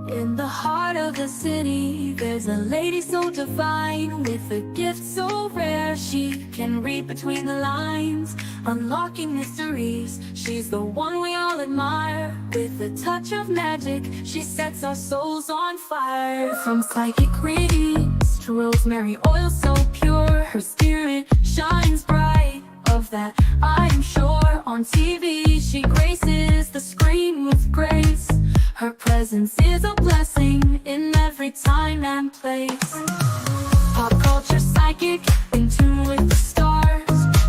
In the heart of the city, there's a lady so divine, with a gift so rare she can read between the lines, unlocking mysteries. She's the one we all admire. With a touch of magic, she sets our souls on fire. From psychic readings to rosemary oil so pure, her spirit shines bright, of that I am sure. On TV she graces the screen with grace. Her presence is a blessing in every time and place. Pop culture psychic, in tune with the stars.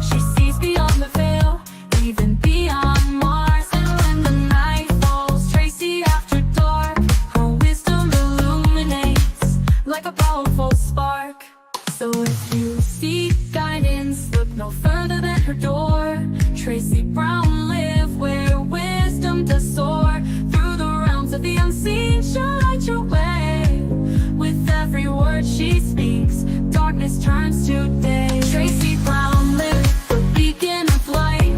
She sees beyond the veil, even beyond Mars. And when the night falls, Tracey after dark, her wisdom illuminates like a powerful spark. So if you seek guidance, look no further than her door. Tracey Brown live where wisdom does soar. Through the realms of the unseen, she'll light your way. With every word she speaks, darkness turns to day. Tracey Brown live, the beacon of light,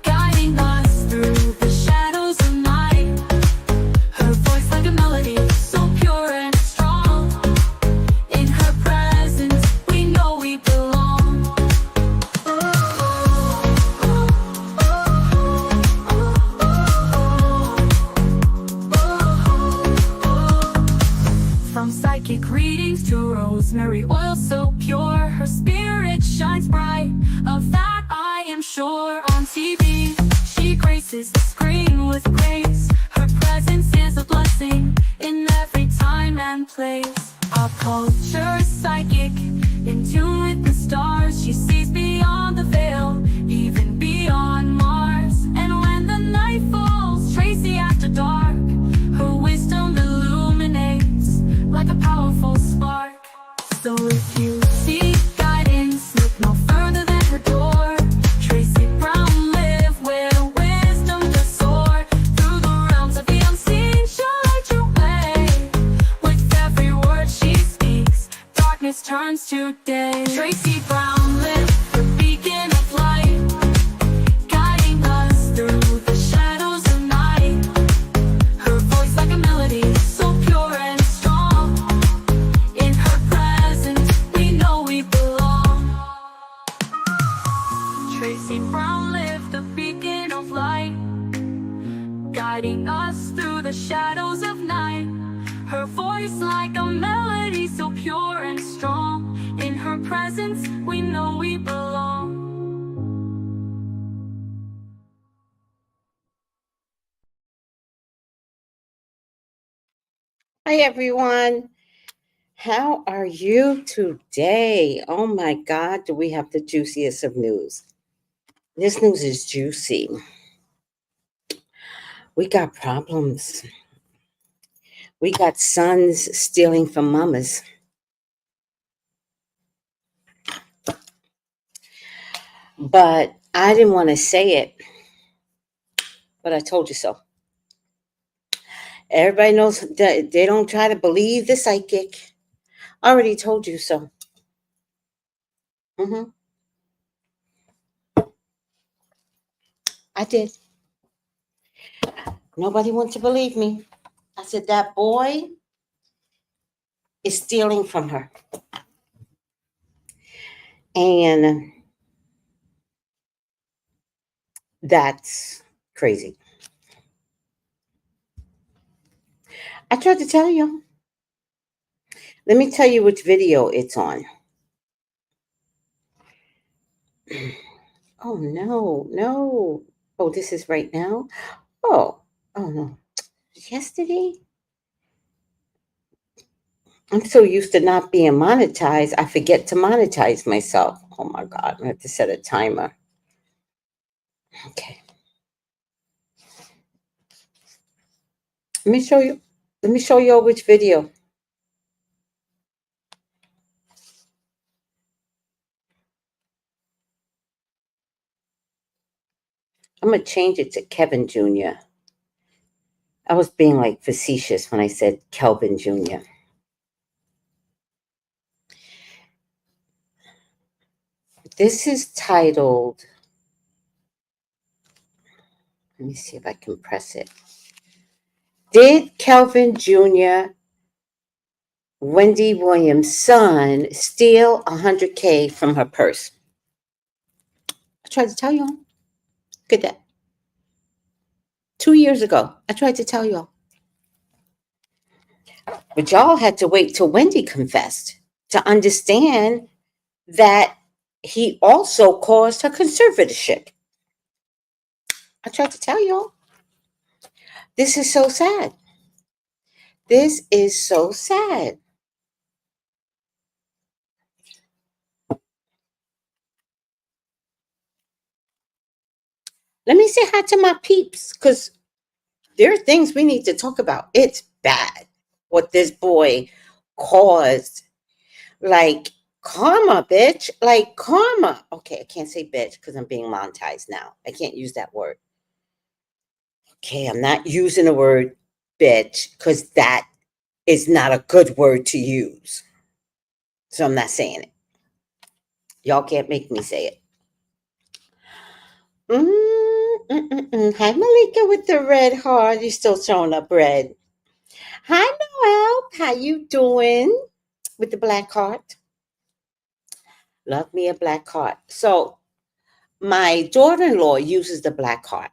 guiding us through the shadows of night. Her voice like a melody, so pure and strong. In her presence, we know we belong. From psychic readings to rosemary oil so pure, her spirit shines bright, of that I am sure. On TV, she graces the screen with grace. Her presence is a blessing in every time and place. Pop culture psychic, in tune with the stars. She sees beyond the veil, even beyond Mars. And when the night falls, Tracey after dark, her wisdom illuminates like a powerful spark. So if you seek guidance, look no further than her door. Tracey Brown live where wisdom does soar. Through the realms of the unseen, she'll light your way. With every word she speaks, darkness turns to day. Tracey Brown live, the beacon of light, guiding us through the shadows of night. Her voice like a melody, so pure and strong. In her presence, we know we belong. Tracey Brown live, the beacon of light, guiding us through the shadows of night. Her voice like a melody, so pure and strong. In her presence, we know we belong. Hi, everyone. How are you today? Oh my God, do we have the juiciest of news? This news is juicy. We got problems. We got sons stealing from mamas. But I didn't want to say it, but I told you so. Everybody knows that they don't try to believe the psychic. I already told you so. I did. Nobody wants to believe me. I said, that boy is stealing from her. And that's crazy. I tried to tell you. Let me tell you which video it's on. Oh, no. Oh, this is right now? Oh, no. Yesterday? I'm so used to not being monetized, I forget to monetize myself. Oh, my God. I have to set a timer. Okay. Let me show you which video. I'm going to change it to Kevin Jr. I was being like facetious when I said Kelvin Jr. This is titled, let me see if I can press it. Did Kelvin Jr., Wendy Williams' son, steal $100K from her purse? I tried to tell y'all. Look at that. 2 years ago, I tried to tell y'all. But y'all had to wait till Wendy confessed to understand that he also caused her conservatorship. I tried to tell y'all. This is so sad. This is so sad. Let me say hi to my peeps, because there are things we need to talk about. It's bad what this boy caused. Like, karma, bitch. Like, karma. Okay, I can't say bitch because I'm being monetized now. I can't use that word. Okay, I'm not using the word bitch because that is not a good word to use. So I'm not saying it. Y'all can't make me say it. Hi, Malika with the red heart. You still showing up red. Hi, Noel. How you doing with the black heart? Love me a black heart. So my daughter-in-law uses the black heart.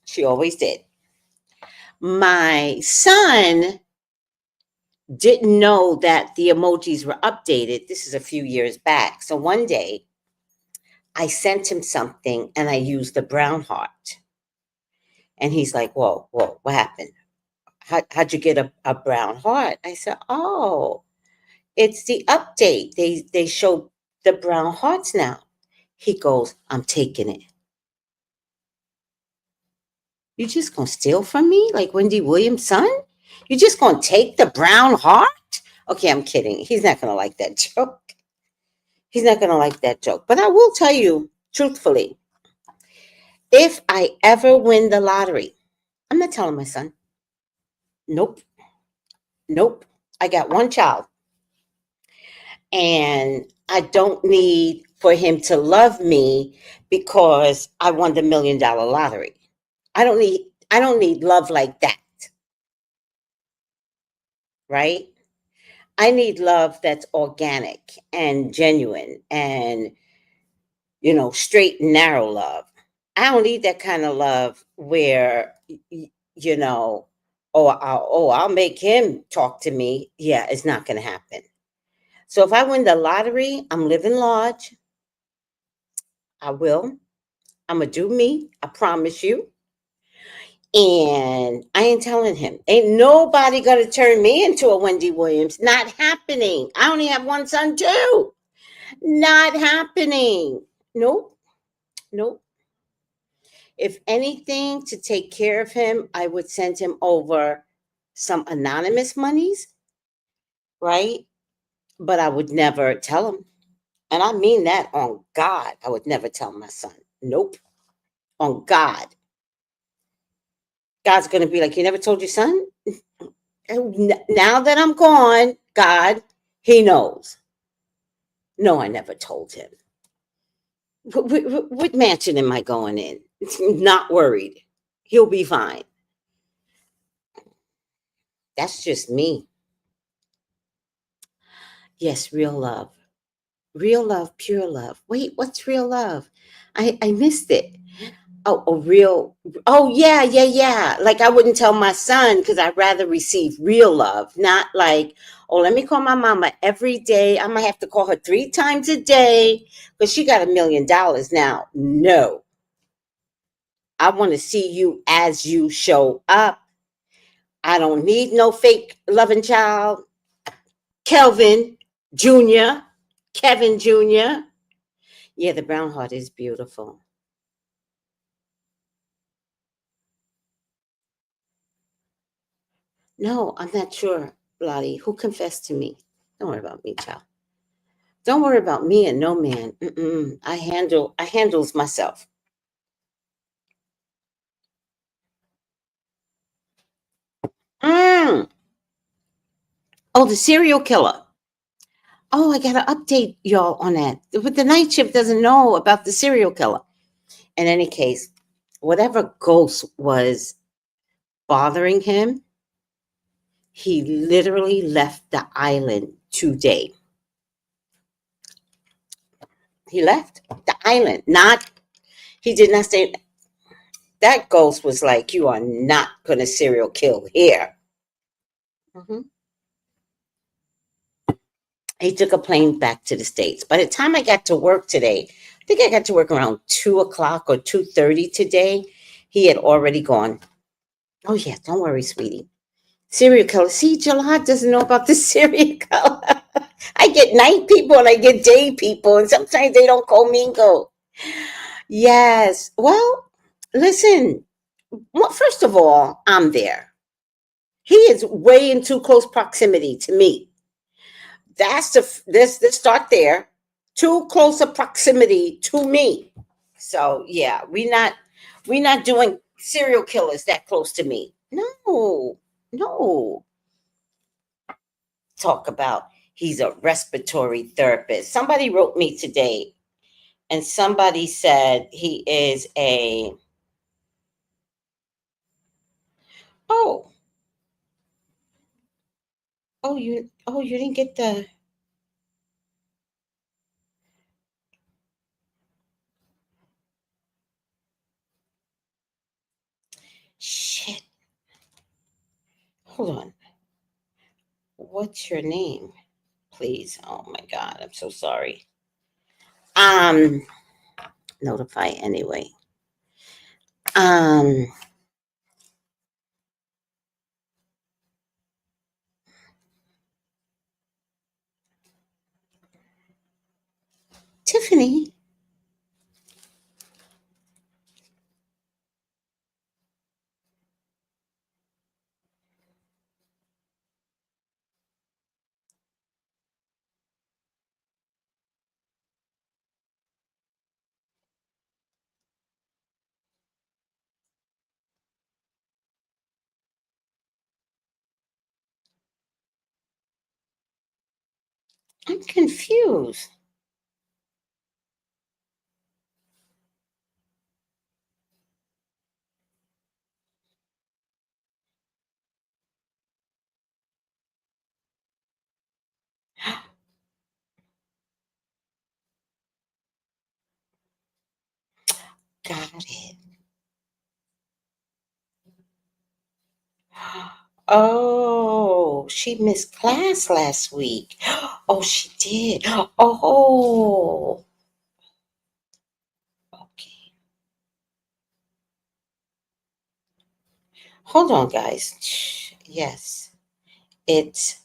She always did. My son didn't know that the emojis were updated. This is a few years back. So one day I sent him something and I used the brown heart. And he's like, whoa, what happened? How'd you get a brown heart? I said, oh, it's the update. They show the brown hearts now. He goes, I'm taking it. You just gonna steal from me like Wendy Williams' son? You just gonna take the brown heart? Okay, I'm kidding. He's not gonna like that joke. He's not gonna like that joke. But I will tell you, truthfully, if I ever win the lottery, I'm not telling my son. Nope. Nope. I got one child. And I don't need for him to love me because I won the $1 million lottery. I don't need love like that. Right? I need love that's organic and genuine and, straight and narrow love. I don't need that kind of love where, you know, I'll make him talk to me. Yeah, it's not going to happen. So if I win the lottery, I'm living large. I will. I'm going to do me. I promise you. And I ain't telling him. Ain't nobody going to turn me into a Wendy Williams. Not happening. I only have one son too. Not happening. Nope. Nope. If anything, to take care of him, I would send him over some anonymous monies, right? But I would never tell him. And I mean that on God. I would never tell my son. Nope. On God. God's going to be like, you never told your son? Now that I'm gone, God, he knows. No, I never told him. What mansion am I going in? Not worried. He'll be fine. That's just me. Yes, real love. Real love, pure love. Wait, what's real love? I missed it. Real. Oh, yeah. Like I wouldn't tell my son because I'd rather receive real love, not like, oh, let me call my mama every day. I might have to call her 3 times a day because she got $1 million now. No. I want to see you as you show up. I don't need no fake loving child. Kelvin Jr., Kevin Jr. Yeah, the brown heart is beautiful. No, I'm not sure, Lottie. Who confessed to me? Don't worry about me, child. Don't worry about me and no man. I handles myself. Mm. Oh, the serial killer. Oh, I gotta update y'all on that. But the night shift doesn't know about the serial killer. In any case, whatever ghost was bothering him, he literally left the island today. He left the island. Not, he did not stay. That ghost was like, you are not going to serial kill here. Mhm. He took a plane back to the States. By the time I got to work today, I think I got to work around 2 o'clock or 2:30 today. He had already gone. Oh, yeah, don't worry, sweetie. Serial killer. See, Jalad doesn't know about the serial killer. I get night people and I get day people, and sometimes they don't commingle. Yes. Well, listen. Well, first of all, I'm there. He is way in too close proximity to me. That's the this start there. Too close a proximity to me. So yeah, we not doing serial killers that close to me. No, no. Talk about he's a respiratory therapist. Somebody wrote me today, and somebody said he is a oh you didn't get the shit. Hold on. What's your name, please? Oh my God, I'm so sorry. Um, Notify anyway. Um, Tiffany. I'm confused. Got it. Oh, she missed class last week. Oh, she did. Oh, okay. Hold on, guys. Yes, it's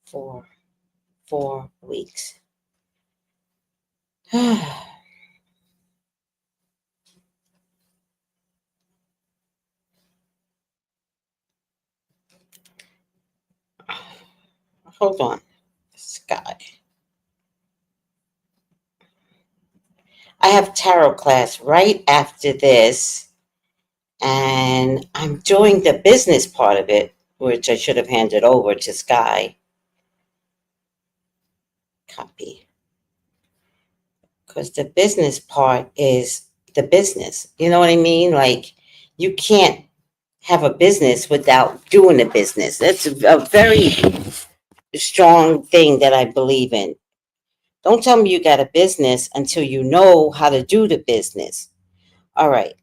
4 weeks. Hold on, Sky. I have tarot class right after this, and I'm doing the business part of it, which I should have handed over to Sky. Copy. Because the business part is the business. You know what I mean? Like, you can't have a business without doing a business. That's a very strong thing that I believe in. Don't tell me you got a business until you know how to do the business. All right.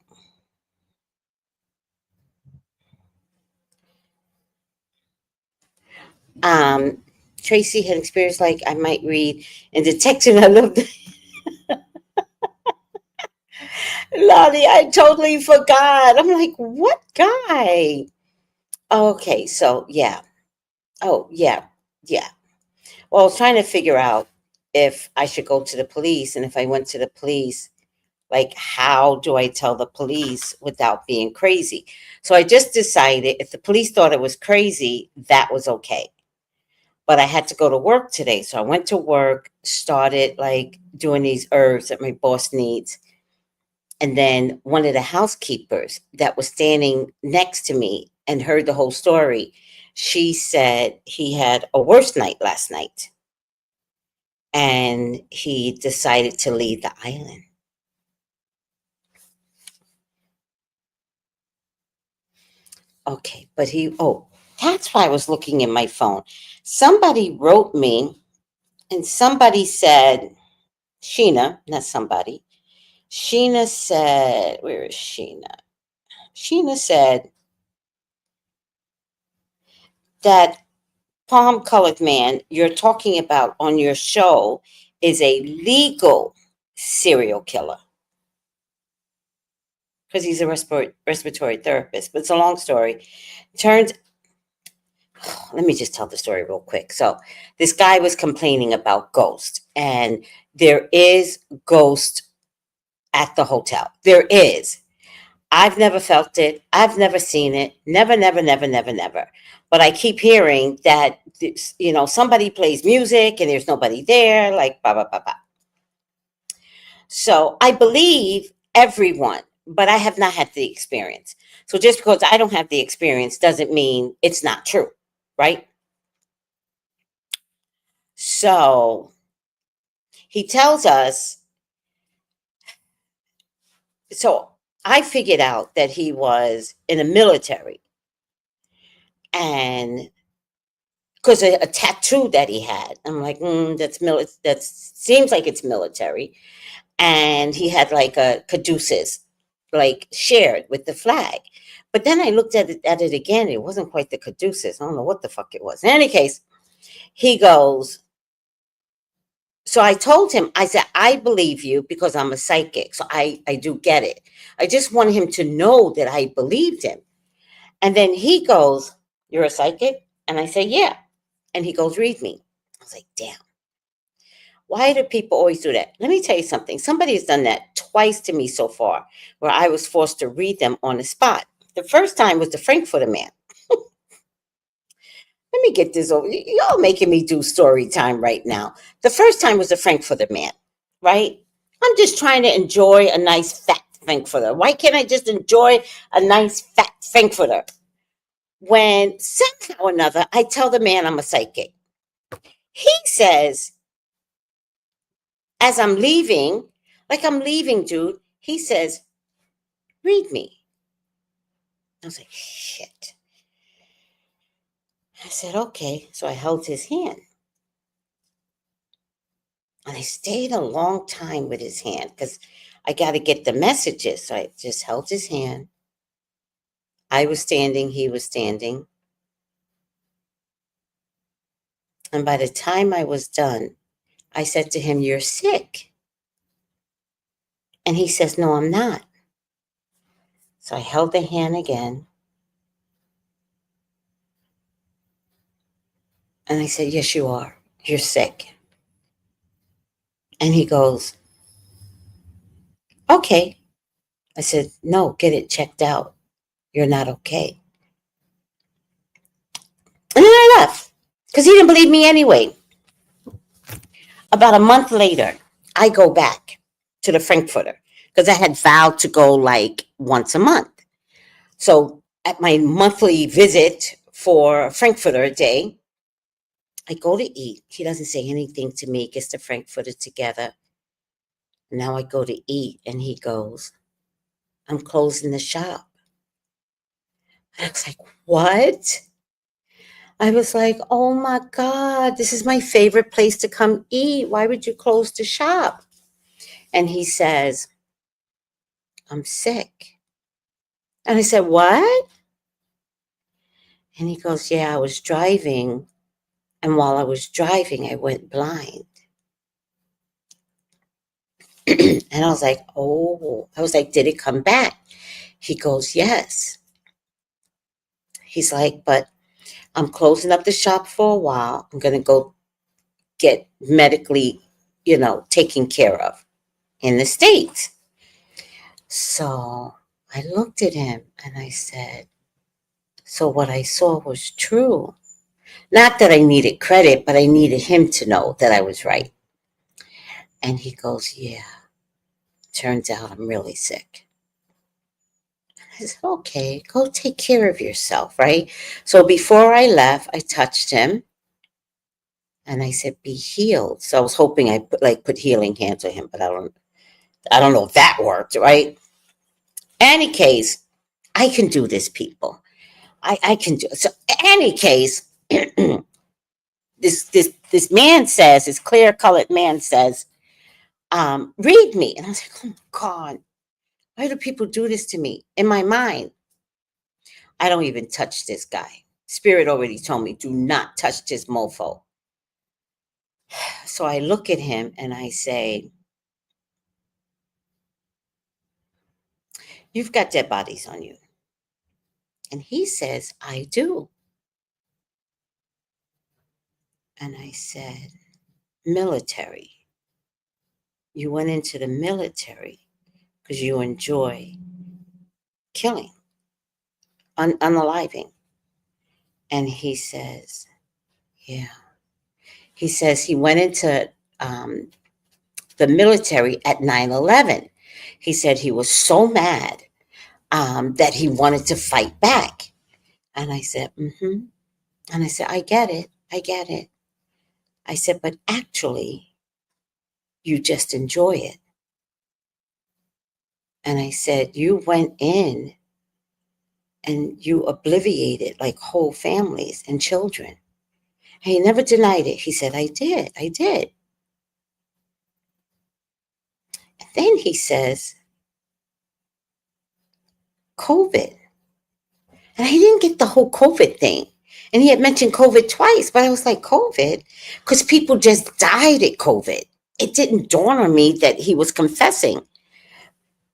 Um, Tracy had experienced, like I might read in detective. I love the Lolly. I totally forgot. I'm like, what guy? Okay, so yeah. Oh yeah, yeah. Well, I was trying to figure out if I should go to the police, and if I went to the police, like, how do I tell the police without being crazy? So I just decided if the police thought it was crazy, that was okay. But I had to go to work today. So I went to work, started like doing these herbs that my boss needs. And then one of the housekeepers that was standing next to me and heard the whole story, she said he had a worse night last night and he decided to leave the island. Okay, but that's why I was looking in my phone. Somebody wrote me and somebody said, Sheena, not somebody. Sheena said, where is Sheena? Sheena said that palm colored man you're talking about on your show is a legal serial killer because he's a respiratory therapist. But it's a long story. Turns, let me just tell the story real quick. So this guy was complaining about ghosts, and there is ghost at the hotel. There is. I've never felt it. I've never seen it. Never, never, never, never, never. But I keep hearing that, somebody plays music and there's nobody there, like blah, blah, blah, blah. So I believe everyone, but I have not had the experience. So just because I don't have the experience doesn't mean it's not true, right? So he tells us, so I figured out that he was in the military, and because a tattoo that he had, I'm like, that seems like it's military. And he had like a caduceus, like shared with the flag. But then I looked at it again. It wasn't quite the caduceus. I don't know what the fuck it was. In any case, he goes, so I told him, I said, I believe you because I'm a psychic. So I do get it. I just want him to know that I believed him. And then he goes, you're a psychic? And I say, yeah. And he goes, read me. I was like, damn. Why do people always do that? Let me tell you something. Somebody has done that twice to me so far, where I was forced to read them on the spot. The first time was the Frankfurter man. Let me get this over. Y'all making me do story time right now. The first time was the Frankfurter man, right? I'm just trying to enjoy a nice fat Frankfurter. Why can't I just enjoy a nice fat Frankfurter? When somehow or another, I tell the man I'm a psychic. He says, as I'm leaving, dude, he says, read me. I was like, shit. I said, okay. So I held his hand. And I stayed a long time with his hand because I got to get the messages. So I just held his hand. I was standing, he was standing. And by the time I was done, I said to him, you're sick. And he says, no, I'm not. So I held the hand again. And I said, yes, you are. You're sick. And he goes, okay. I said, no, get it checked out. You're not okay. And then I left because he didn't believe me anyway. About a month later, I go back to the Frankfurter because I had vowed to go like once a month. So at my monthly visit for Frankfurter Day, I go to eat. He doesn't say anything to me, gets the Frankfurter together. Now I go to eat and he goes, I'm closing the shop. I was like, what? I was like, oh my God, this is my favorite place to come eat. Why would you close the shop? And he says, I'm sick. And I said, what? And he goes, yeah, I was driving. And while I was driving, I went blind. And I was like, oh, I was like, did it come back? He goes, yes. He's like, but I'm closing up the shop for a while. I'm going to go get medically, taken care of in the States. So I looked at him and I said, so what I saw was true. Not that I needed credit, but I needed him to know that I was right. And he goes, yeah, turns out I'm really sick. And I I said, okay, go take care of yourself, right? So before I left, I touched him and I said, be healed. So I was hoping I put healing hands on him, but I don't know if that worked, right? Any case, I can do this, people. I can do it. So any case, this man says, this clear colored man says, read me. And I was like, oh my God, why do people do this to me? In my mind, I don't even touch this guy. Spirit already told me, do not touch this mofo. So I look at him and I say, you've got dead bodies on you. And he says, I do. And I said, military. You went into the military because you enjoy killing, unaliving. And he says, yeah. He says he went into the military at 9/11. He said he was so mad that he wanted to fight back. And I said, mm-hmm. And I said, I get it. I get it. I said, but actually, you just enjoy it. And I said, you went in and you obliviated like whole families and children. And he never denied it. He said, I did. I did. And then he says, COVID. And I didn't get the whole COVID thing. And he had mentioned COVID twice, but I was like, COVID? Because people just died at COVID. It didn't dawn on me that he was confessing.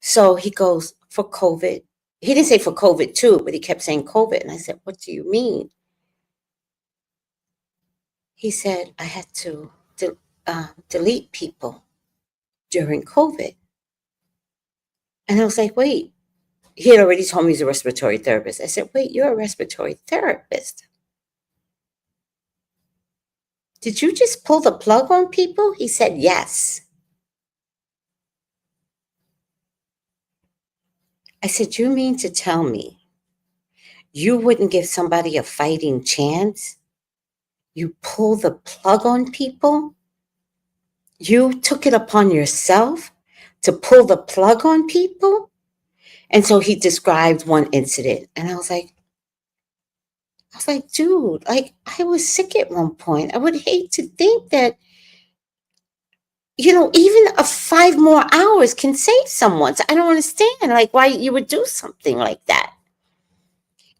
So he goes, for COVID. He didn't say for COVID too, but he kept saying COVID. And I said, what do you mean? He said, I had to delete people during COVID. And I was like, wait. He had already told me he's a respiratory therapist. I said, wait, you're a respiratory therapist. Did you just pull the plug on people? He said, yes. I said, you mean to tell me you wouldn't give somebody a fighting chance? You pull the plug on people? You took it upon yourself to pull the plug on people? And so he described one incident. And I was like, dude, like I was sick at one point. I would hate to think that, even a 5 more hours can save someone. So I don't understand like why you would do something like that.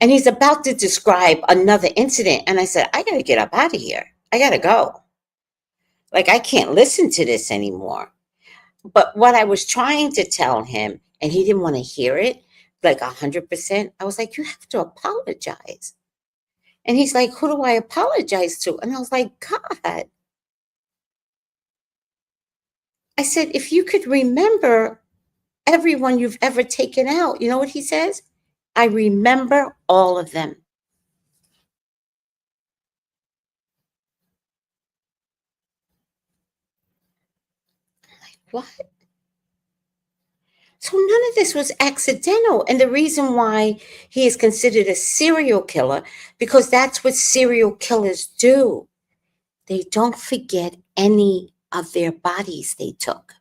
And he's about to describe another incident. And I said, I got to get up out of here. I got to go. Like, I can't listen to this anymore. But what I was trying to tell him, and he didn't want to hear it, like 100%, I was like, you have to apologize. And he's like, who do I apologize to? And I was like, God. I said, if you could remember everyone you've ever taken out, you know what he says? I remember all of them. I'm like, what? So none of this was accidental. And the reason why he is considered a serial killer, because that's what serial killers do. They don't forget any of their bodies they took.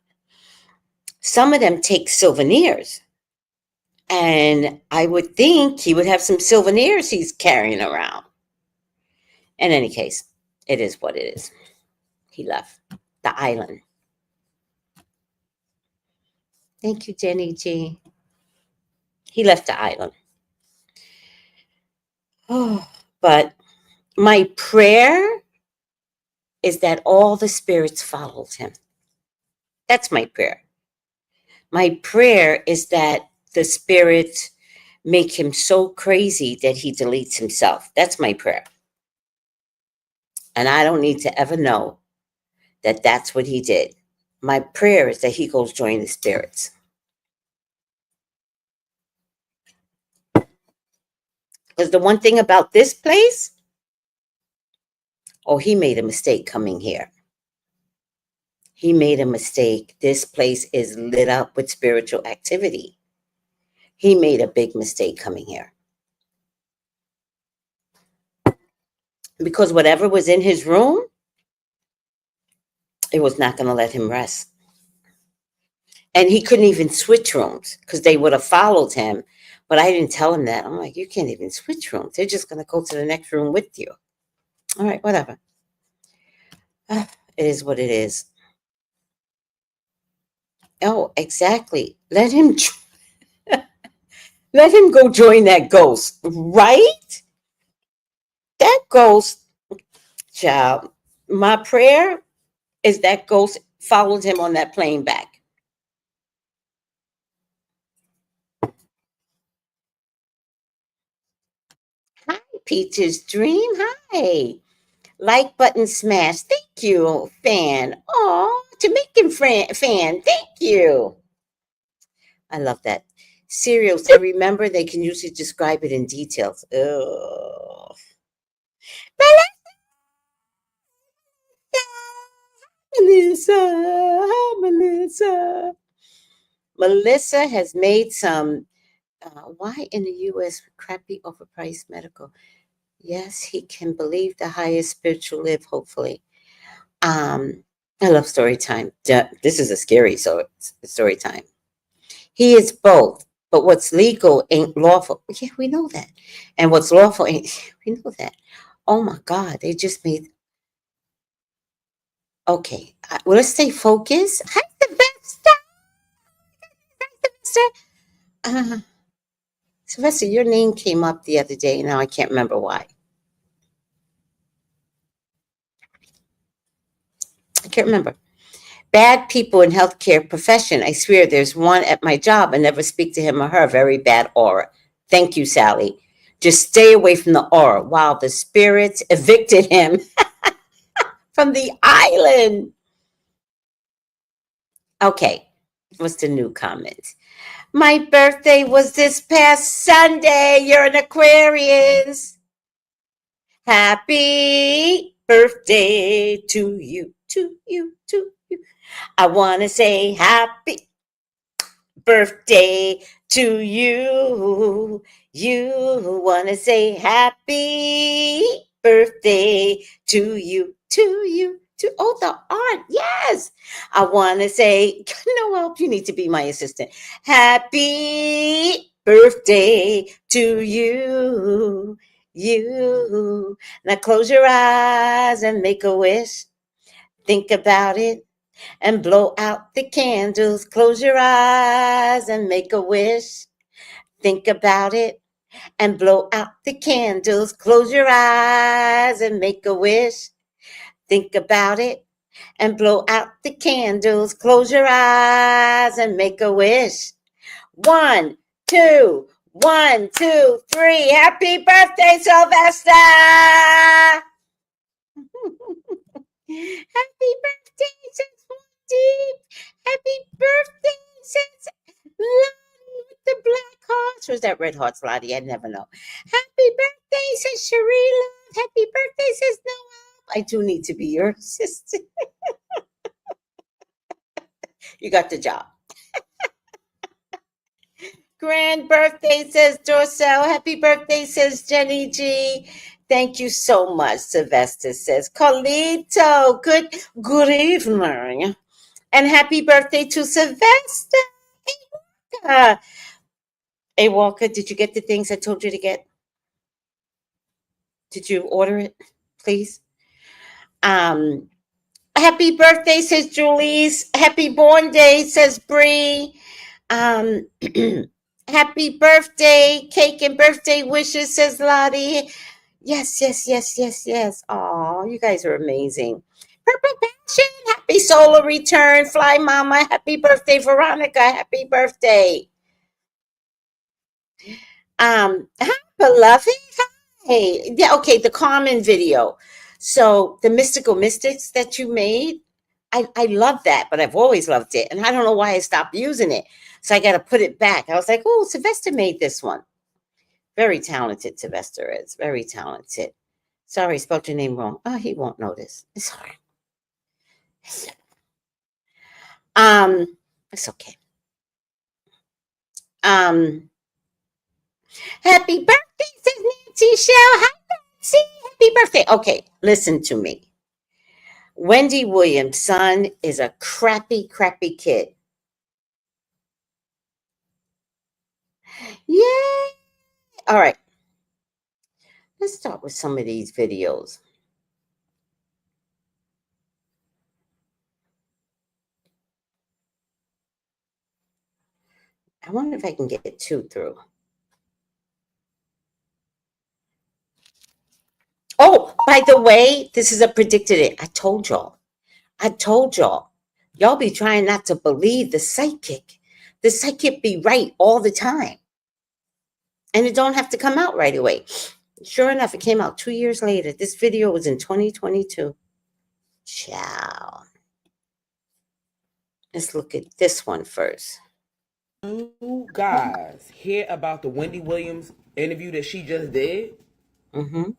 Some of them take souvenirs. And I would think he would have some souvenirs he's carrying around. In any case, it is what it is. He left the island. Thank you, Jenny G. He left the island. Oh, but my prayer is that all the spirits followed him. That's my prayer. My prayer is that the spirits make him so crazy that he deletes himself. That's my prayer. And I don't need to ever know that that's what he did. My prayer is that he goes join the spirits. Because the one thing about this place, he made a mistake coming here. He made a mistake. This place is lit up with spiritual activity. He made a big mistake coming here. Because whatever was in his room, it was not going to let him rest. And he couldn't even switch rooms because they would have followed him. But I didn't tell him that. I'm like, you can't even switch rooms. They're just going to go to the next room with you. All right, whatever. It is what it is. Oh, exactly. Let him go join that ghost, right? That ghost, child. My prayer is that ghost followed him on that plane back. Hi, Peaches Dream. Hi. Like button smash. Thank you, fan. Oh, Jamaican fan. Thank you. I love that. Cereals, I remember they can usually describe it in details. Oh. Melissa. Melissa has made some. Why in the U.S. crappy overpriced medical? Yes, he can believe the highest spiritual live, hopefully. I love story time. This is a scary story time. He is both, but what's legal ain't lawful. Yeah, we know that. And what's lawful ain't, we know that. Oh my God, they just made, okay. Well, let's stay focused. Hi, Sylvester. Sylvester. Sylvester, your name came up the other day. Now I can't remember why. I can't remember. Bad people in healthcare profession. I swear there's one at my job. I never speak to him or her. Very bad aura. Thank you, Sally. Just stay away from the aura. Wow, the spirits evicted him from the island. Okay, what's the new comment? My birthday was this past Sunday. You're an Aquarius. Happy birthday to you, to you, to you. I want to say happy birthday to you. You want to say happy birthday to you, to you, to, oh, the art. Yes. I want to say, Noel, you need to be my assistant. Happy birthday to you. You. Now close your eyes and make a wish. Think about it and blow out the candles. Close your eyes and make a wish. Think about it and blow out the candles. Close your eyes and make a wish. Think about it and blow out the candles. Close your eyes and make a wish. 1, 2, 1, 2, 3. Happy birthday, Sylvester! Happy birthday, since Deep. Happy birthday, since Lottie with the black hearts. Or is that red hearts, Lottie? I never know. Happy birthday, says Sharila. Happy birthday, says Noel. I do need to be your assistant. You got the job. Grand birthday, says Dorcel. Happy birthday, says Jenny G. Thank you so much, Sylvester says. Carlito, good evening. And happy birthday to Sylvester. Hey, Walker, did you get the things I told you to get? Did you order it, please? Happy birthday, says Julie's. Happy born day, says Bree. Um, happy birthday, cake and birthday wishes, says Lottie. Yes, yes, yes, yes, yes. Oh, you guys are amazing. Purple Passion, happy solar return. Fly Mama, happy birthday, Veronica. Happy birthday. Hi, beloved. Hey, yeah, okay, the common video. So the mystical mystics that you made, I love that, but I've always loved it. And I don't know why I stopped using it. So I got to put it back. I was like, oh, Sylvester made this one. Very talented, Sylvester is. Very talented. Sorry, spelled your name wrong. Oh, he won't notice. It's all right. It's okay. Um, Happy birthday, says Nancy Shell. Hi, Nancy. Happy birthday. Okay, listen to me. Wendy Williams' son is a crappy, crappy kid. Yay! All right, let's start with some of these videos. I wonder if I can get two through. Oh, by the way, this is a predicted it. I told y'all. Y'all be trying not to believe the psychic. The psychic be right all the time. And it don't have to come out right away. Sure enough, it came out 2 years later. This video was in 2022. Ciao. Let's look at this one first. You guys hear about the Wendy Williams interview that she just did? Mm-hmm.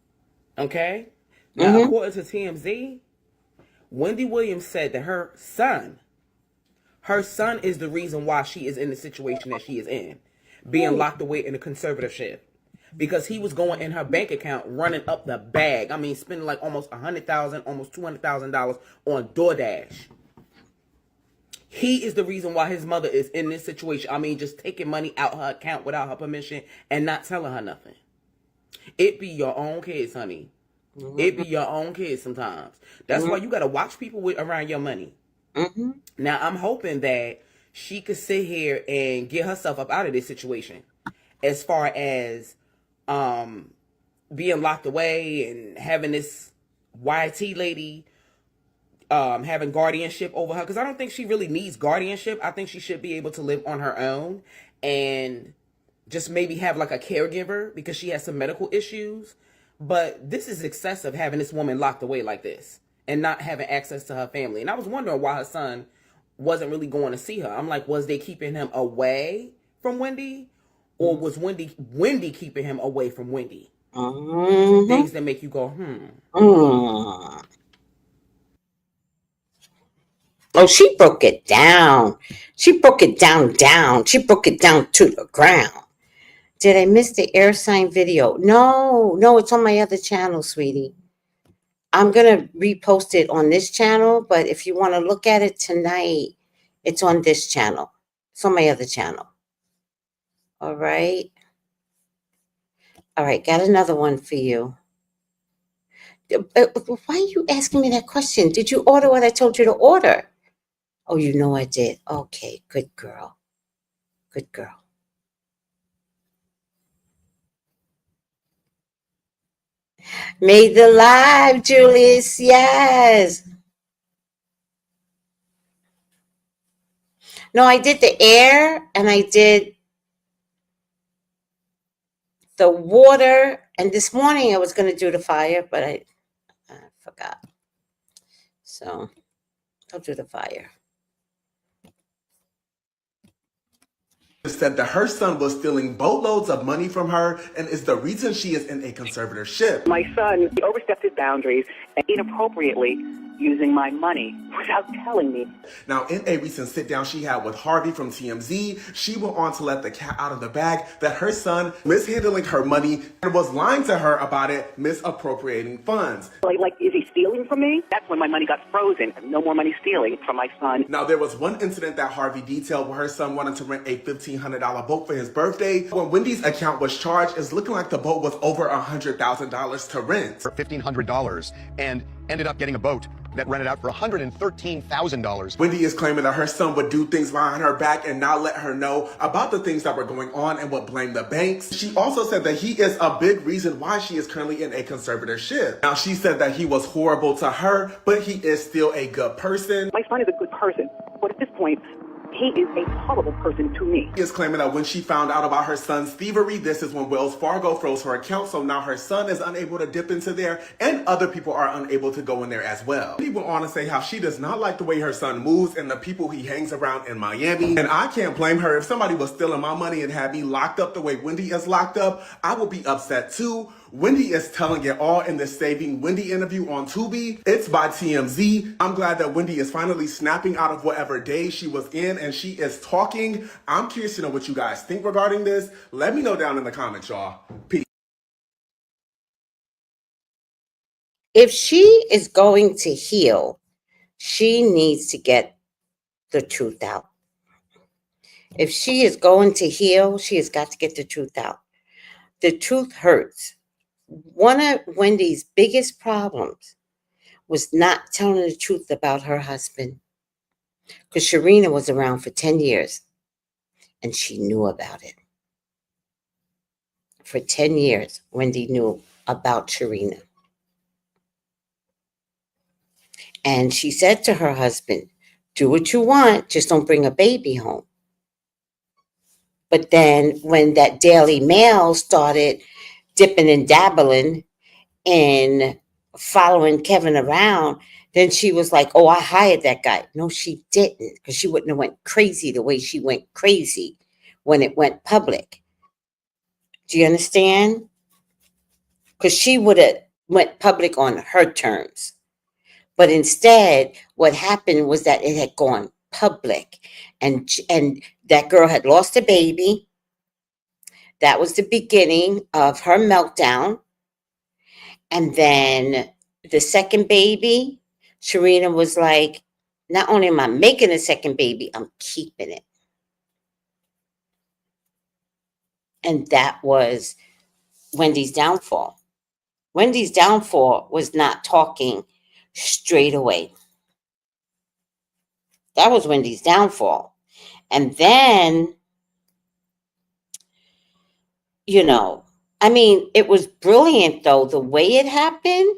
Okay? Now, according to TMZ, Wendy Williams said that her son is the reason why she is in the situation that she is in, being locked away in a conservatorship. Because he was going in her bank account, running up the bag. I mean, spending like almost $100,000, almost $200,000 on DoorDash. He is the reason why his mother is in this situation. I mean, just taking money out her account without her permission and not telling her nothing. It be your own kids, honey. It be your own kids sometimes. That's why you got to watch people around your money. Now, I'm hoping that she could sit here and get herself up out of this situation. As far as being locked away and having this YT lady having guardianship over her, because I don't think she really needs guardianship. I think she should be able to live on her own and just maybe have like a caregiver because she has some medical issues. But this is excessive, having this woman locked away like this and not having access to her family. And I was wondering why her son wasn't really going to see her. I'm like, was they keeping him away from Wendy, or was Wendy keeping him away from Wendy? Things that make you go, Oh, she broke it down. She broke it down. She broke it down to the ground. Did I miss the air sign video? No, it's on my other channel, sweetie. I'm going to repost it on this channel, but if you want to look at it tonight, it's on this channel. It's on my other channel. All right. Got another one for you. Why are you asking me that question? Did you order what I told you to order? Oh, you know I did. Okay, good girl. Good girl. Made the live, Julius. Yes. No, I did the air and I did the water. And this morning I was going to do the fire, but I forgot. So I'll do the fire. Said that her son was stealing boatloads of money from her and is the reason she is in a conservatorship. My son overstepped his boundaries and inappropriately using my money without telling me. Now, in a recent sit-down she had with Harvey from TMZ, she went on to let the cat out of the bag that her son mishandling her money and was lying to her about it, misappropriating funds. Like, is he stealing from me? That's when my money got frozen. No more money stealing from my son. Now, there was one incident that Harvey detailed where her son wanted to rent a $1,500 boat for his birthday. When Wendy's account was charged, it's looking like the boat was over $100,000 to rent. For $1,500 and ended up getting a boat that rented out for $113,000. Wendy is claiming that her son would do things behind her back and not let her know about the things that were going on and would blame the banks. She also said that he is a big reason why she is currently in a conservatorship. Now, she said that he was horrible to her, but he is still a good person. My son is a good person, but at this point, he is a horrible person to me. She is claiming that when she found out about her son's thievery, this is when Wells Fargo froze her account, so now her son is unable to dip into there and other people are unable to go in there as well. She went on to say how she does not like the way her son moves and the people he hangs around in Miami, and I can't blame her. If somebody was stealing my money and had me locked up the way Wendy is locked up, I would be upset too. Wendy is telling it all in the Saving Wendy interview on Tubi. It's by TMZ. I'm glad that Wendy is finally snapping out of whatever daze she was in and she is talking. I'm curious to know what you guys think regarding this. Let me know down in the comments, y'all. Peace. If she is going to heal, she needs to get the truth out. If she is going to heal, she has got to get the truth out. The truth hurts. One of Wendy's biggest problems was not telling the truth about her husband. Because Sharina was around for 10 years and she knew about it. For 10 years, Wendy knew about Sharina. And she said to her husband, do what you want, just don't bring a baby home. But then when that Daily Mail started dipping and dabbling in following Kevin around, then she was like, oh, I hired that guy. No, she didn't, because she wouldn't have went crazy the way she went crazy when it went public. Do you understand? Because she would have went public on her terms. But instead, what happened was that it had gone public. And that girl had lost a baby. That was the beginning of her meltdown. And then the second baby, Sharina was like, not only am I making a second baby, I'm keeping it. And that was Wendy's downfall. Wendy's downfall was not talking straight away. That was Wendy's downfall. And then, it was brilliant, though, the way it happened,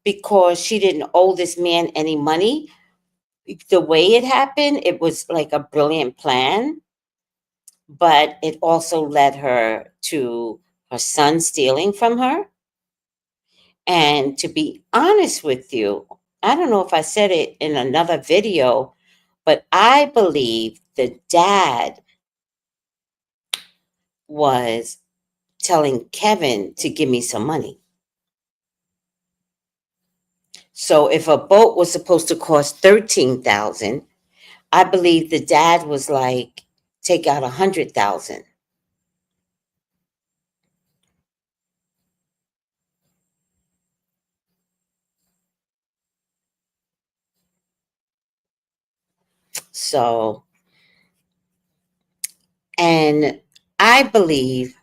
because she didn't owe this man any money. The way it happened, it was like a brilliant plan, but it also led her to her son stealing from her. And to be honest with you, I don't know if I said it in another video, but I believe the dad was telling Kevin to give me some money. So if a boat was supposed to cost $13,000, I believe the dad was like, take out $100,000. So, and I believe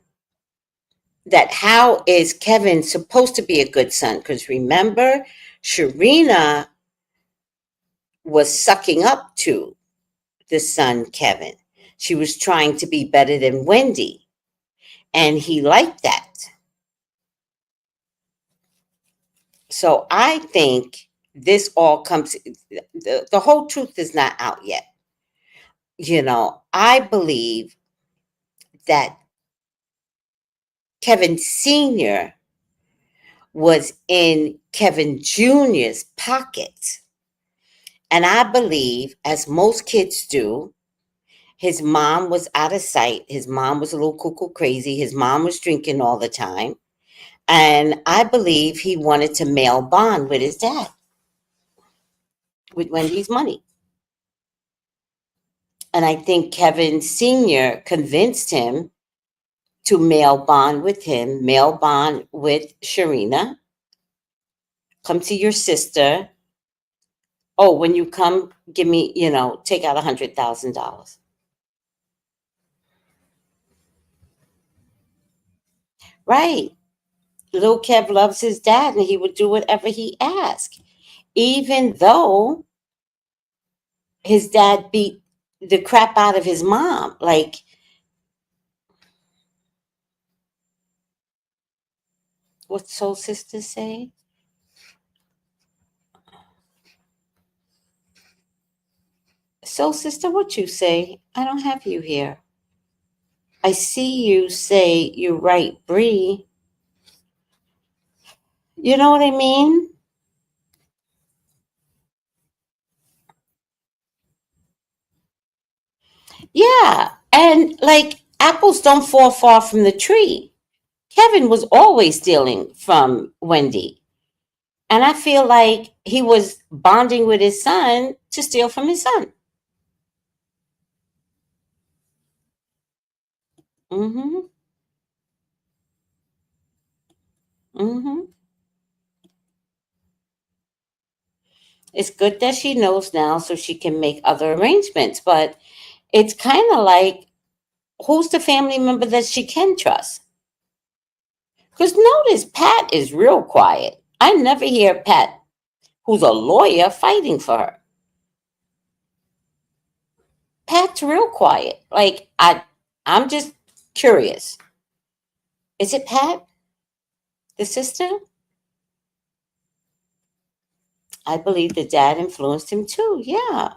that how is Kevin supposed to be a good son? Because remember, Sharina was sucking up to the son, Kevin. She was trying to be better than Wendy. And he liked that. So I think this all comes, the whole truth is not out yet. I believe that Kevin Sr. was in Kevin Jr.'s pocket. And I believe, as most kids do, his mom was out of sight. His mom was a little cuckoo crazy. His mom was drinking all the time. And I believe he wanted to mail bond with his dad, with Wendy's money. And I think Kevin Sr. convinced him to mail bond with him, mail bond with Sharina. Come to your sister. Oh, when you come, give me, take out $100,000. Right. Little Kev loves his dad and he would do whatever he asked. Even though his dad beat the crap out of his mom. Like, what Soul Sister say? Soul Sister, what you say? I don't have you here. I see you say you're right, Bree. You know what I mean? Yeah. And like, apples don't fall far from the tree. Kevin was always stealing from Wendy. And I feel like he was bonding with his son to steal from his son. Mm-hmm. Mm-hmm. It's good that she knows now so she can make other arrangements. But it's kind of like, who's the family member that she can trust? Because notice, Pat is real quiet. I never hear Pat, who's a lawyer, fighting for her. Pat's real quiet. Like, I'm just curious. Is it Pat, the sister? I believe the dad influenced him too. Yeah.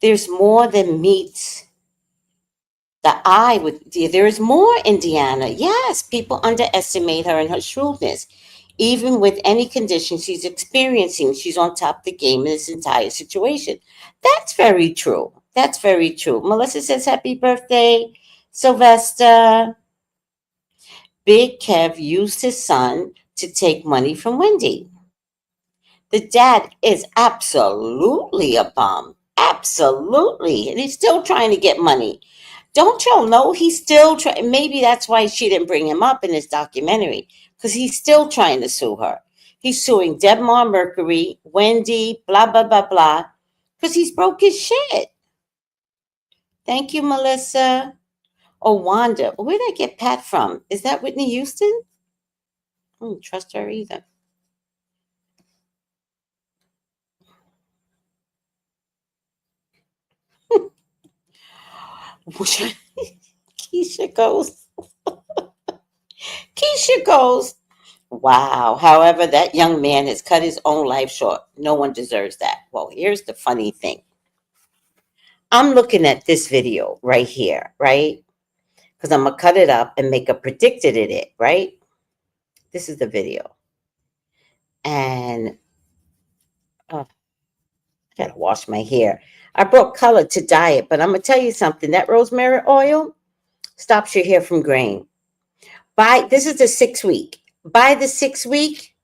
There's more than meets the eye with. There is more, Indiana. Yes, people underestimate her and her shrewdness. Even with any condition she's experiencing, she's on top of the game in this entire situation. That's very true. That's very true. Melissa says, happy birthday, Sylvester. Big Kev used his son to take money from Wendy. The dad is absolutely a bum. Absolutely. And he's still trying to get money. Don't y'all know he's still trying? Maybe that's why she didn't bring him up in this documentary, because he's still trying to sue her. He's suing Debmar Mercury, Wendy, blah, blah, blah, blah, because he's broke his shit. Thank you, Melissa. Oh, Wanda. Where did I get Pat from? Is that Whitney Houston? I don't trust her either. Keisha goes. Keisha goes. Wow. However, that young man has cut his own life short. No one deserves that. Well, here's the funny thing. I'm looking at this video right here, right? Because I'm going to cut it up and make a predicted in it, right? This is the video. And I got to wash my hair. I brought color to dye it, but I'm going to tell you something. That rosemary oil stops your hair from graying. This is the 6 week. By the 6 week,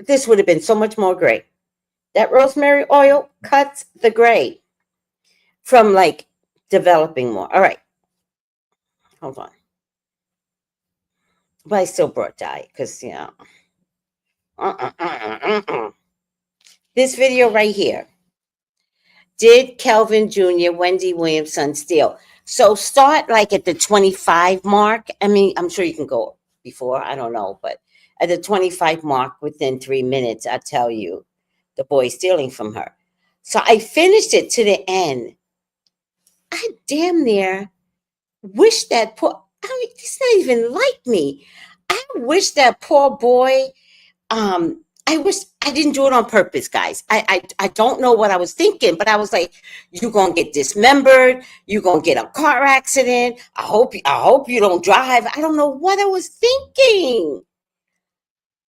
this would have been so much more gray. That rosemary oil cuts the gray from like developing more. All right. Hold on. But I still brought dye because, you know. This video right here. Did Kelvin Jr., Wendy Williams' son, steal? So start like at the 25 mark. I mean, I'm sure you can go before. I don't know. But at the 25 mark, within 3 minutes, I tell you, the boy's stealing from her. So I finished it to the end. I damn near wish that poor, I mean, it's not even like me. I wish that poor boy, I wish I didn't do it on purpose, guys. I don't know what I was thinking, but I was like, you're gonna get dismembered, you're gonna get a car accident. I hope you don't drive. I don't know what I was thinking.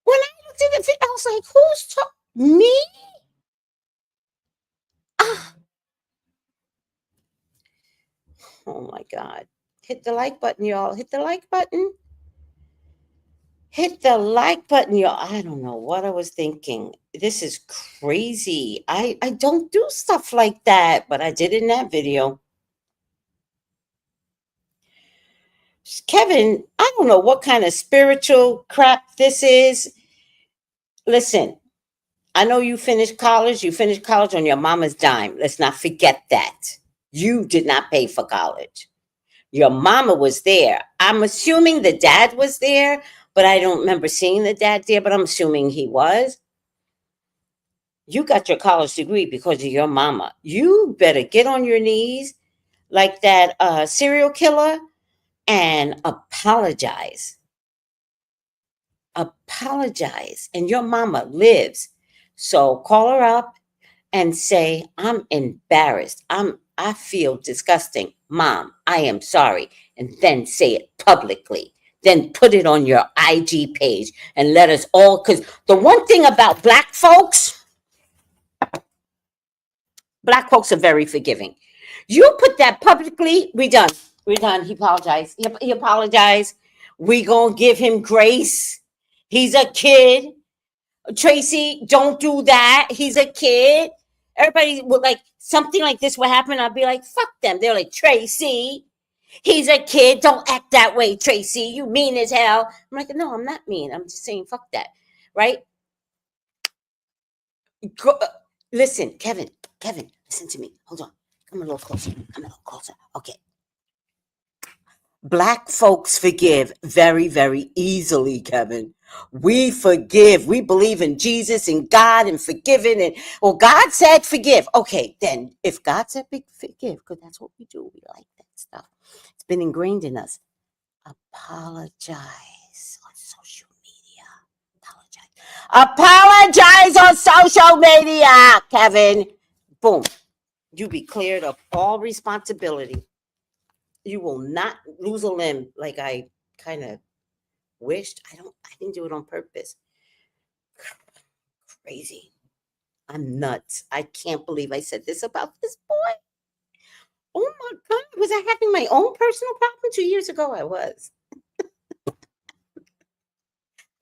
When I looked at the video, I was like, who's talking? Me? Ah. Oh my God. Hit the like button, y'all. Hit the like button. Hit the like button, y'all. I don't know what I was thinking. This is crazy. I don't do stuff like that, but I did in that video. Kevin, I don't know what kind of spiritual crap this is. Listen, I know you finished college. You finished college on your mama's dime. Let's not forget that. You did not pay for college. Your mama was there. I'm assuming the dad was there, but I don't remember seeing the dad there, but I'm assuming he was. You got your college degree because of your mama. You better get on your knees like that serial killer and apologize. Apologize. And your mama lives. So call her up and say, I'm embarrassed. I feel disgusting. Mom, I am sorry. And then say it publicly. Then put it on your IG page and let us all, because the one thing about black folks are very forgiving. You put that publicly, we done. We're done. He apologized. He apologized. We gonna give him grace. He's a kid. Tracey, don't do that. He's a kid. Everybody would like something like this would happen. I'd be like, fuck them. They're like, Tracey, he's a kid. Don't act that way, Tracey. You mean as hell. I'm like, no, I'm not mean. I'm just saying, fuck that. Right? Listen, Kevin, listen to me. Hold on. Come a little closer. Okay. Black folks forgive very, very easily, Kevin. We forgive. We believe in Jesus and God and forgiving. And well, God said forgive. Okay, then if God said forgive, because that's what we do. We like that stuff. It's been ingrained in us. Apologize on social media. Apologize on social media, Kevin. Boom. You be cleared of all responsibility. You will not lose a limb like I kind of wished. I didn't do it on purpose. Crazy. I'm nuts. I can't believe I said this about this boy. Oh my God. Was I having my own personal problem 2 years ago? I was.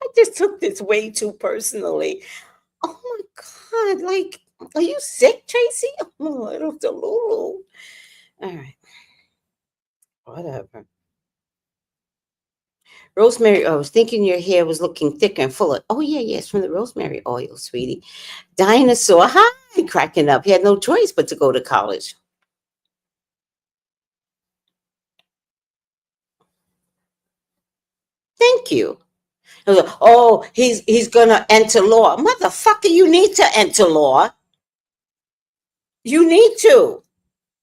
I just took this way too personally. Oh my God. Like, are you sick, Tracey? Oh, little Delulu. All right. Whatever. Rosemary, I was thinking your hair was looking thicker and fuller. Oh, yeah, it's from the rosemary oil, sweetie. Dinosaur, hi, cracking up. He had no choice but to go to college. Thank you. Oh, he's going to enter law. Motherfucker, you need to enter law. You need to.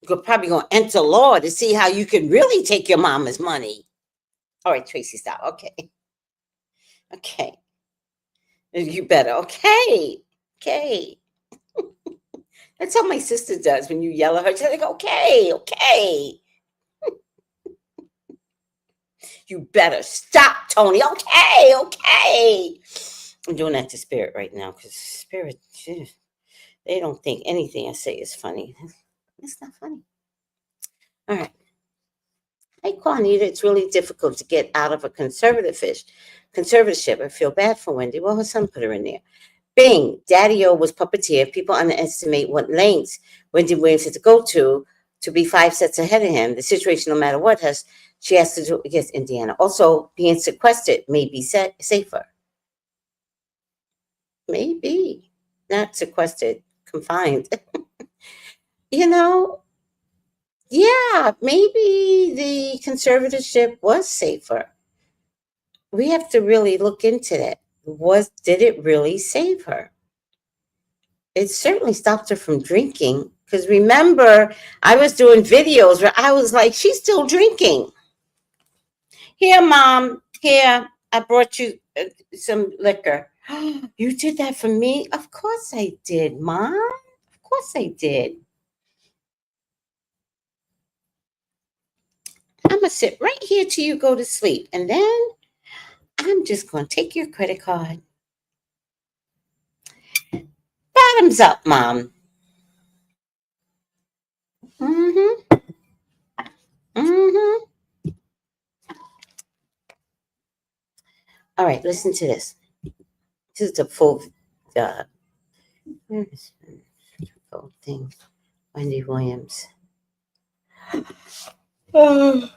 You're probably going to enter law to see how you can really take your mama's money. All right, Tracey, stop. Okay. You better. Okay. That's how my sister does when you yell at her. She's like, okay. You better stop, Tony. Okay. I'm doing that to Spirit right now because Spirit, they don't think anything I say is funny. It's not funny. All right. Hey, Juanita, it's really difficult to get out of a conservatorship. I feel bad for Wendy. Well, her son put her in there. Bing, Daddy-O was puppeteer. People underestimate what lengths Wendy Williams had to go to be 5 sets ahead of him. The situation, no matter what, she has to do against Indiana. Also, being sequestered may be safer. Maybe. Not sequestered, confined. Yeah, maybe the conservatorship was safer. We have to really look into that. Did it really save her? It certainly stopped her from drinking. Because remember, I was doing videos where I was like, she's still drinking. Here, Mom. Here, I brought you some liquor. You did that for me? Of course I did, Mom. Of course I did. I'm going to sit right here till you go to sleep. And then I'm just going to take your credit card. Bottoms up, Mom. All right, listen to this. This is the full thing. Wendy Williams. Can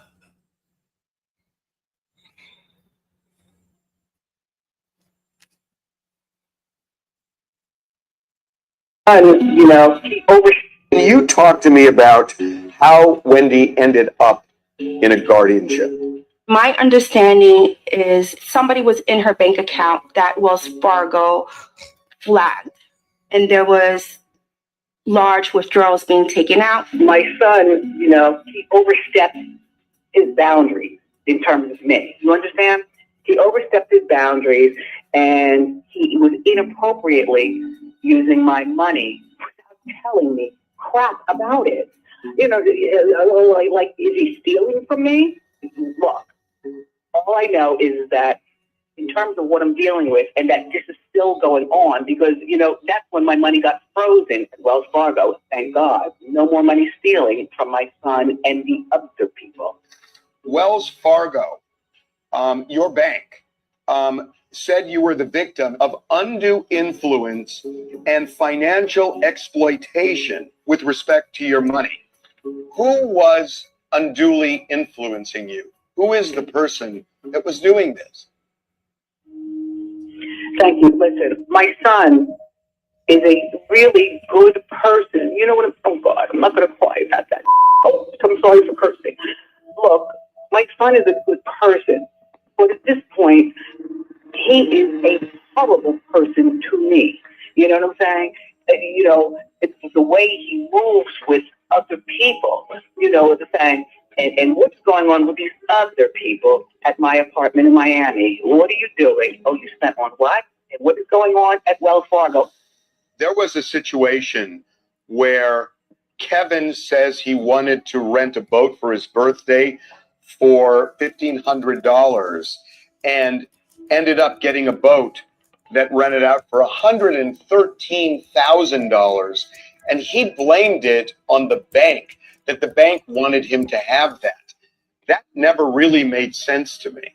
you talk to me about how Wendy ended up in a guardianship? My understanding is somebody was in her bank account that Wells Fargo flagged, and there was large withdrawals being taken out. My son, he overstepped his boundaries in terms of me. You understand? He overstepped his boundaries, and he was inappropriately using my money without telling me crap about it. Like, is he stealing from me? Look, all I know is that in terms of what I'm dealing with, and that this is still going on because, that's when my money got frozen at Wells Fargo. Thank God. No more money stealing from my son and the other people. Wells Fargo, your bank, said you were the victim of undue influence and financial exploitation with respect to your money. Who was unduly influencing you? Who is the person that was doing this? Thank you. Listen, my son is a really good person. You know what? Oh God, I'm not going to cry about that. Oh, I'm sorry for cursing. Look, my son is a good person, but at this point, he is a horrible person to me. You know what I'm saying? It's the way he moves with other people. You know what I'm saying? And what's going on with these other people at my apartment in Miami? What are you doing? Oh, you spent on what? And what is going on at Wells Fargo? There was a situation where Kevin says he wanted to rent a boat for his birthday for $1,500 and ended up getting a boat that rented out for $113,000. And he blamed it on the bank, that the bank wanted him to have that. That never really made sense to me.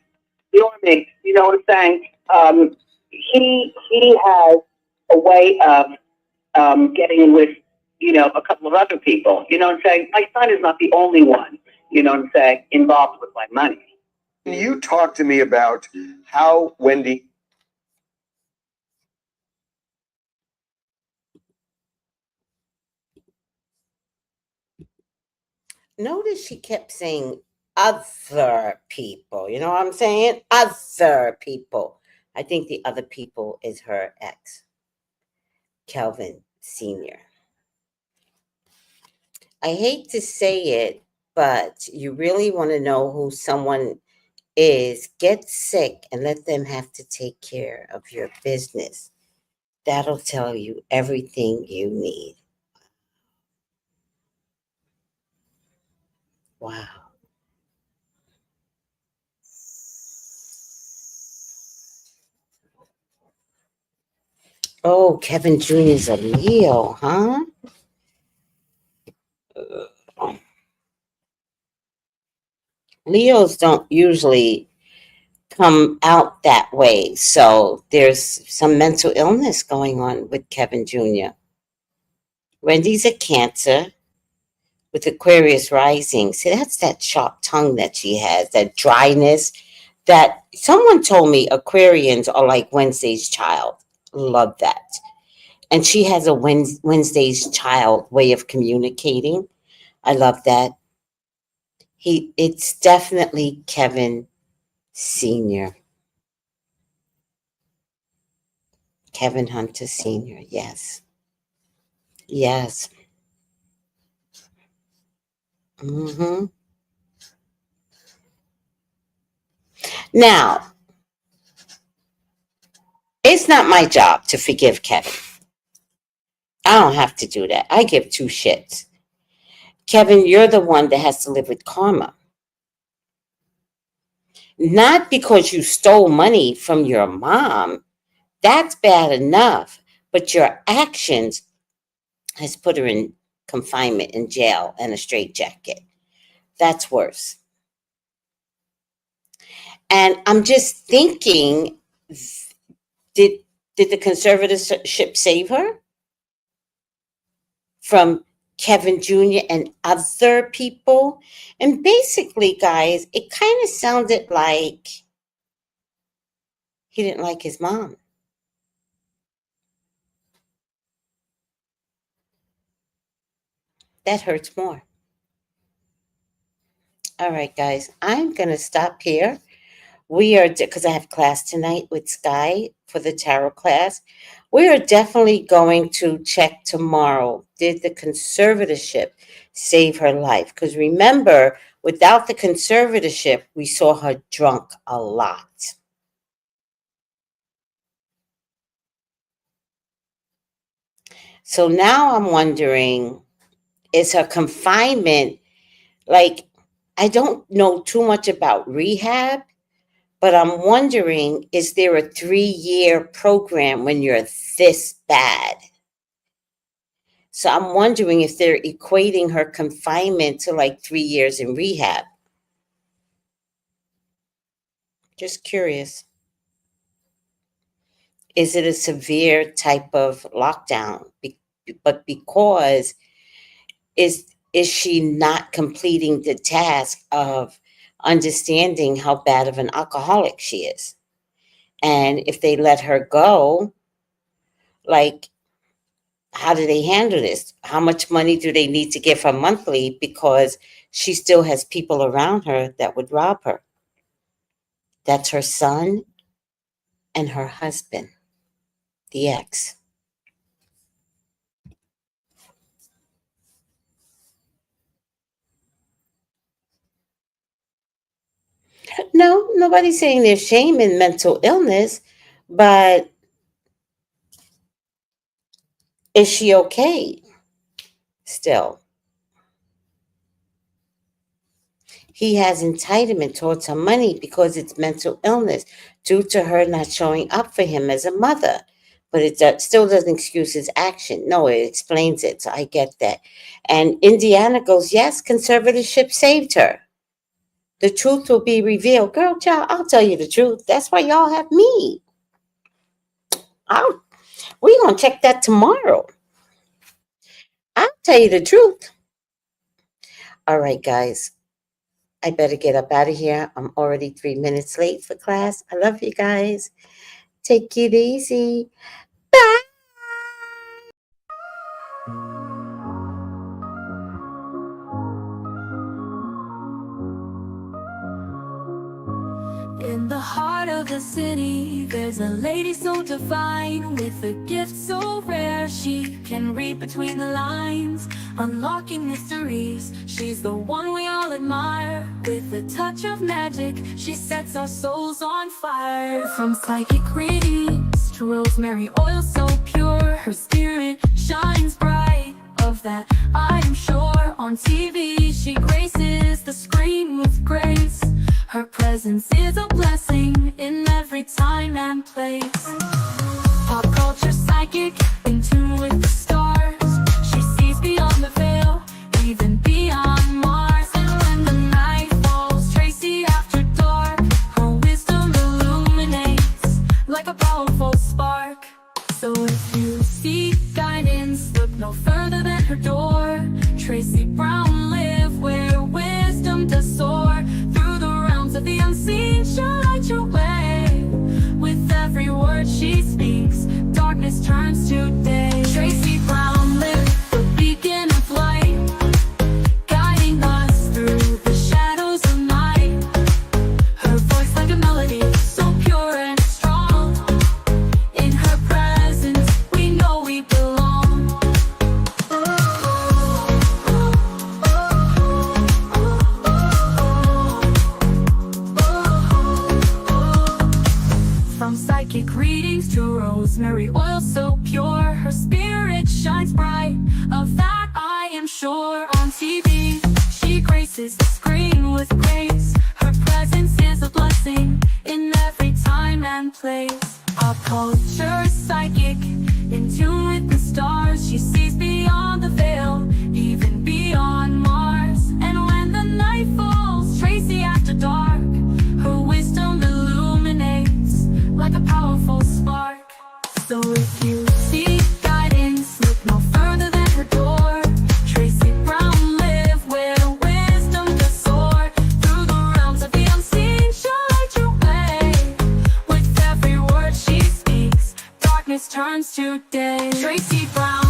You know what I mean? You know what I'm saying? He has a way of getting in with, a couple of other people. You know what I'm saying? My son is not the only one, involved with my money. Can you talk to me about how Wendy... Notice she kept saying other people. You know what I'm saying? Other people. I think the other people is her ex, Kelvin Sr. I hate to say it, but you really want to know who someone is, get sick and let them have to take care of your business. That'll tell you everything you need. Wow. Oh, Kevin Jr.'s a Leo, huh? Leos don't usually come out that way. So there's some mental illness going on with Kevin Jr. Wendy's a Cancer with Aquarius rising. See, that's that sharp tongue that she has, that dryness. That someone told me Aquarians are like Wednesday's Child. Love that. And she has a Wednesday's Child way of communicating. I love that. It's definitely Kevin Sr. Kevin Hunter Sr. Yes. Yes. Mm-hmm. Now, it's not my job to forgive Kevin. I don't have to do that. I give two shits. Kevin, you're the one that has to live with karma. Not because you stole money from your mom. That's bad enough. But your actions has put her in confinement, in jail, and a straitjacket. That's worse. And I'm just thinking, did the conservatorship save her from Kevin Jr. and other people? And basically, guys, it kind of sounded like he didn't like his mom. That hurts more. All right, guys, I'm going to stop here. We are, because I have class tonight with Sky for the tarot class. We are definitely going to check tomorrow. Did the conservatorship save her life? Because remember, without the conservatorship, we saw her drunk a lot. So now I'm wondering, is her confinement, like, I don't know too much about rehab, But I'm wondering, is there a 3-year program when you're this bad? So I'm wondering if they're equating her confinement to like 3 years in rehab. Just curious. Is it a severe type of lockdown? But because is she not completing the task of understanding how bad of an alcoholic she is? And if they let her go, like, how do they handle this? How much money do they need to give her monthly? Because she still has people around her that would rob her. That's her son and her husband, the ex. No, nobody's saying there's shame in mental illness, but is she okay still? He has entitlement towards her money because it's mental illness due to her not showing up for him as a mother. But it still doesn't excuse his action. No, it explains it. So I get that. And Indiana goes, yes, conservatorship saved her. The truth will be revealed. Girl, child, I'll tell you the truth. That's why y'all have me. We're going to check that tomorrow. I'll tell you the truth. All right, guys. I better get up out of here. I'm already 3 minutes late for class. I love you guys. Take it easy. Bye. In the heart of the city, there's a lady so divine, with a gift so rare she can read between the lines, unlocking mysteries. She's the one we all admire. With a touch of magic, she sets our souls on fire. From psychic readings to rosemary oil so pure, her spirit shines bright. Of that I'm sure. On TV she graces the screen with grace. Her presence is a blessing in every time and place. Pop culture psychic, in tune with the stars. She sees beyond the veil, even beyond Mars. And when the night falls, Tracey after dark, her wisdom illuminates like a powerful spark. So if you seek guidance, look no further than her door. Tracey Brown live where wisdom does soar. Through the realms of the unseen, she'll light your way. With every word she speaks, darkness turns to day. Tracey Brown live, the beacon of light, guiding us through the shadows of night. Her voice like a melody, so pure and strong. In her presence, we know we belong. From psychic readings to rosemary oil so pure, her spirit shines bright. Of that I am sure. On TV, she graces the screen with grace. Her presence is a blessing in every time and place. Pop culture psychic, in tune with the stars. She sees beyond the veil, even beyond Mars. And when the night falls, Tracey after dark, her wisdom illuminates like a powerful spark. So if you seek guidance, look no further than her door. Tracey Brown live where wisdom does soar. Through the realms of the unseen, she'll light your way. With every word she speaks, darkness turns to day. Tracey Brown